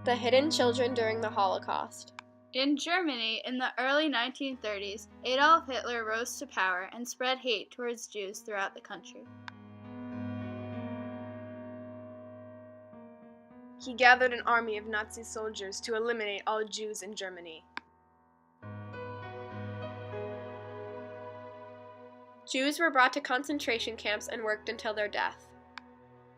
The hidden children during the Holocaust. In Germany, in the early 1930s, Adolf Hitler rose to power and spread hate towards Jews throughout the country. He gathered an army of Nazi soldiers to eliminate all Jews in Germany. Jews were brought to concentration camps and worked until their death.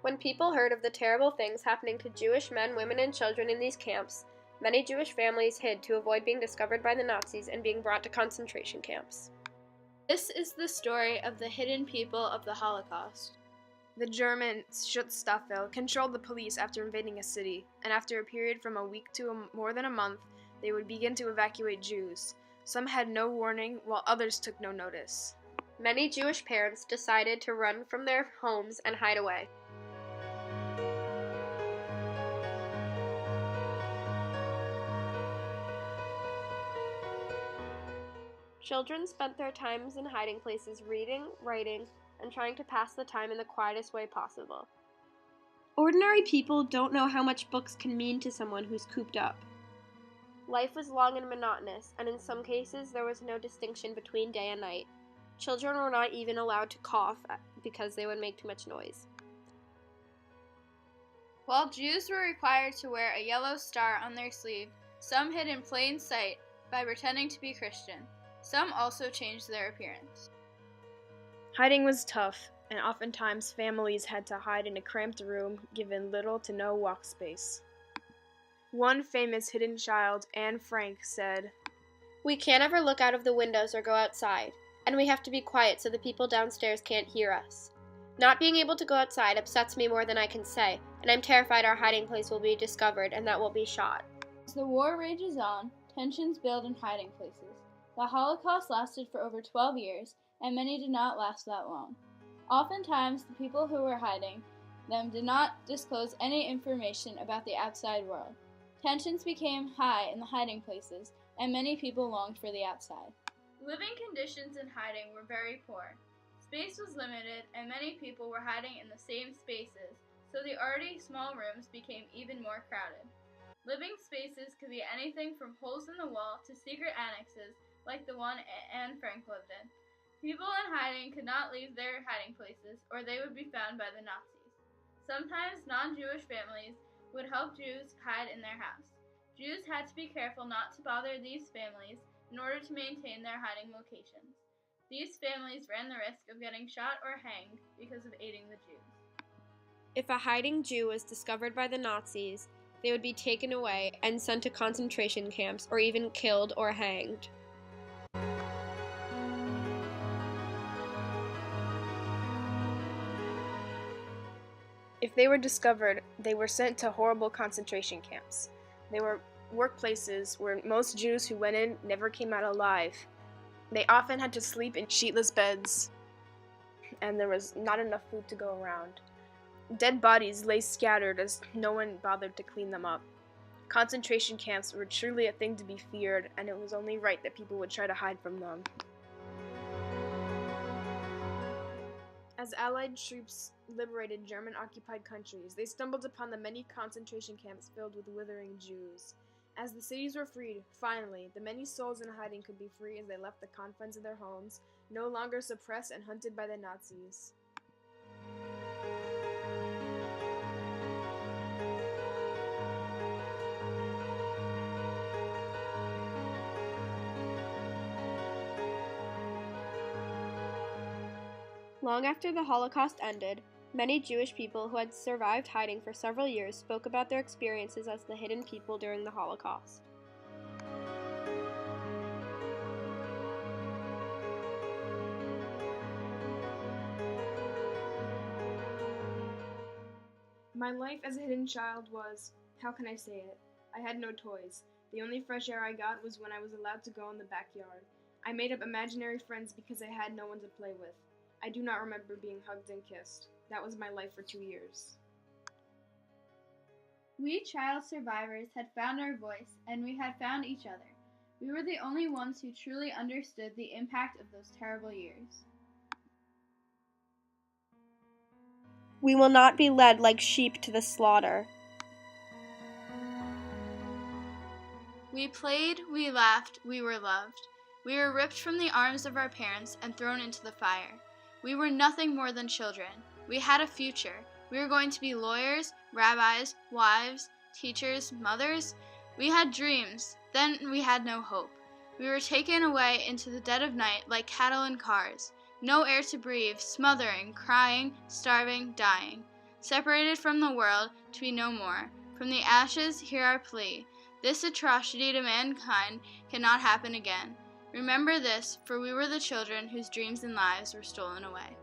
When people heard of the terrible things happening to Jewish men, women, and children in these camps, many Jewish families hid to avoid being discovered by the Nazis and being brought to concentration camps. This is the story of the hidden people of the Holocaust. The German Schutzstaffel controlled the police after invading a city, and after a period from a week to more than a month, they would begin to evacuate Jews. Some had no warning, while others took no notice. Many Jewish parents decided to run from their homes and hide away. Children spent their times in hiding places reading, writing, and trying to pass the time in the quietest way possible. Ordinary people don't know how much books can mean to someone who's cooped up. Life was long and monotonous, and in some cases there was no distinction between day and night. Children were not even allowed to cough because they would make too much noise. While Jews were required to wear a yellow star on their sleeve, some hid in plain sight by pretending to be Christian. Some also changed their appearance. Hiding was tough, and oftentimes families had to hide in a cramped room given little to no walk space. One famous hidden child, Anne Frank, said, "We can't ever look out of the windows or go outside, and we have to be quiet so the people downstairs can't hear us. Not being able to go outside upsets me more than I can say, and I'm terrified our hiding place will be discovered and that we'll be shot." As the war rages on, tensions build in hiding places. The Holocaust lasted for over 12 years, and many did not last that long. Oftentimes, the people who were hiding them did not disclose any information about the outside world. Tensions became high in the hiding places, and many people longed for the outside. Living conditions in hiding were very poor. Space was limited, and many people were hiding in the same spaces, so the already small rooms became even more crowded. Living spaces could be anything from holes in the wall to secret annexes, like the one Anne Frank lived in. People in hiding could not leave their hiding places, or they would be found by the Nazis. Sometimes non-Jewish families would help Jews hide in their house. Jews had to be careful not to bother these families in order to maintain their hiding locations. These families ran the risk of getting shot or hanged because of aiding the Jews. If a hiding Jew was discovered by the Nazis, they would be taken away and sent to concentration camps or even killed or hanged. If they were discovered, they were sent to horrible concentration camps. They were workplaces where most Jews who went in never came out alive. They often had to sleep in sheetless beds, and there was not enough food to go around. Dead bodies lay scattered as no one bothered to clean them up. Concentration camps were truly a thing to be feared, and it was only right that people would try to hide from them. As Allied troops liberated German-occupied countries, they stumbled upon the many concentration camps filled with withering Jews. As the cities were freed, finally, the many souls in hiding could be free as they left the confines of their homes, no longer suppressed and hunted by the Nazis. Long after the Holocaust ended, many Jewish people who had survived hiding for several years spoke about their experiences as the hidden people during the Holocaust. My life as a hidden child was, how can I say it? I had no toys. The only fresh air I got was when I was allowed to go in the backyard. I made up imaginary friends because I had no one to play with. I do not remember being hugged and kissed. That was my life for 2 years. We child survivors had found our voice, and we had found each other. We were the only ones who truly understood the impact of those terrible years. We will not be led like sheep to the slaughter. We played, we laughed, we were loved. We were ripped from the arms of our parents and thrown into the fire. We were nothing more than children. We had a future. We were going to be lawyers, rabbis, wives, teachers, mothers. We had dreams. Then we had no hope. We were taken away into the dead of night like cattle in cars. No air to breathe, smothering, crying, starving, dying. Separated from the world, to be no more. From the ashes, hear our plea. This atrocity to mankind cannot happen again. Remember this, for we were the children whose dreams and lives were stolen away.